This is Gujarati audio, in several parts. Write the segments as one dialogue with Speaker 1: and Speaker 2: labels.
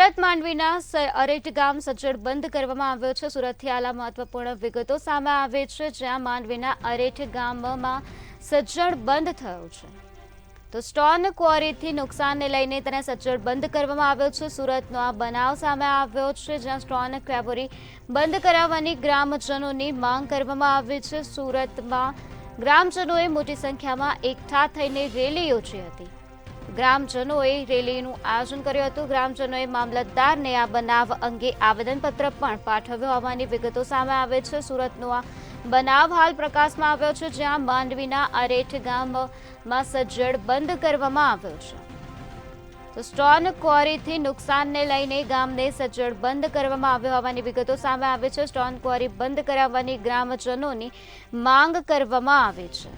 Speaker 1: સુરત માંડવીના અરેઠ ગામ સજ્જડ બંધ કરવામાં આવ્યો છે। સુરતથી આલા મહત્વપૂર્ણ વિગતો સામે આવે છે, જ્યાં માંડવીના અરેઠ ગામમાં સજ્જડ બંધ થયો છે તો સ્ટોન ક્વોરીથી નુકસાનને લઈને તેને સજ્જડ બંધ કરવામાં આવ્યો છે। સુરતનો આ બનાવ સામે આવ્યો છે, જ્યાં સ્ટોન ક્વોરી બંધ કરાવવાની ગ્રામજનોની માંગ કરવામાં આવી છે। સુરતમાં ગ્રામજનોએ મોટી સંખ્યામાં એકઠા થઈને રેલી યોજી હતી। ગ્રામજનોએ રેલીનું આયોજન કર્યું હતું। ગ્રામજનોએ મામલતદારને આ બનાવ અંગે આવેદનપત્ર પણ પાઠવ્યું હોવાની વિગતો સામે આવે છે। સુરતનો આ બનાવ હાલ પ્રકાશમાં આવ્યો છે, જ્યાં માંડવીના અરેઠ ગામમાં સજ્જડ બંધ કરવામાં આવ્યો છે તો સ્ટોન ક્વોરીથી નુકસાનને લઈને ગામને સજ્જડ બંધ કરવામાં આવ્યો હોવાની વિગતો સામે આવે છે। સ્ટોન ક્વોરી બંધ કરાવવાની ગ્રામજનોની માંગ કરવામાં આવી છે।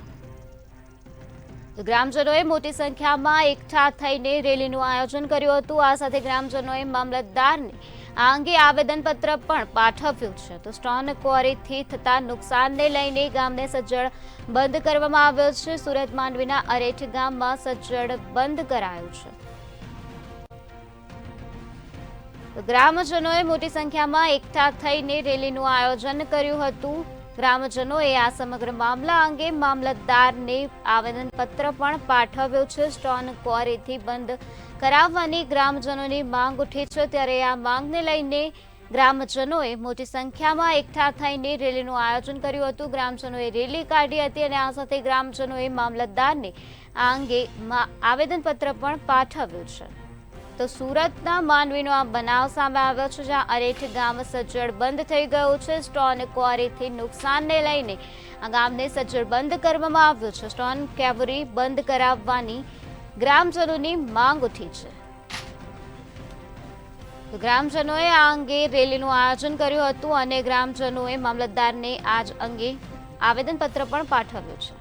Speaker 1: ગ્રામજનોએ મોટી સંખ્યામાં એકઠા થઈને રેલીનું આયોજન કર્યું હતું। આ સાથે ગ્રામજનોએ મામલતદારને આ અંગે આવેદનપત્ર પણ પાઠવ્યું છે તો સ્ટોન ક્વોરીથી થતા નુકસાનને લઈને ગામને સજ્જડ બંધ કરવામાં આવ્યો છે। સુરત માંડવીના અરેઠ ગામમાં સજ્જડ બંધ કરાયું છે તો ગ્રામજનોએ મોટી સંખ્યામાં એકઠા થઈને રેલીનું આયોજન કર્યું હતું। ગ્રામજનોએ આ સમગ્ર મામલા અંગે મામલતદારને આવેદનપત્ર પણ પાઠવ્યું છે। સ્ટોન ક્વોરીથી બંધ કરાવવાની ગ્રામજનોની માંગ ઉઠી છે, ત્યારે આ માંગને લઈને ગ્રામજનોએ મોટી સંખ્યામાં એકઠા થઈને રેલીનું આયોજન કર્યું હતું। ગ્રામજનોએ રેલી કાઢી હતી અને આ સાથે ગ્રામજનોએ મામલતદારને આ અંગે આવેદનપત્ર પણ પાઠવ્યું છે તો સુરતના માંડવીનો આ બનાવ સામે આવ્યો છે, જ્યાં અરેઠ ગામ સજ્જડ બંધ થઈ ગયું છે। સ્ટોન ક્વોરીથી નુકસાનને લઈને આ ગામને સજ્જડ બંધ કરવામાં આવ્યું છે। સ્ટોન ક્વોરી બંધ કરાવવાની ગ્રામજનોની માંગ ઉઠી છે તો ગ્રામજનોએ આ અંગે રેલીનું આયોજન કર્યું હતું અને ગ્રામજનોએ મામલતદારને આ અંગે આવેદનપત્ર પણ પાઠવ્યું છે।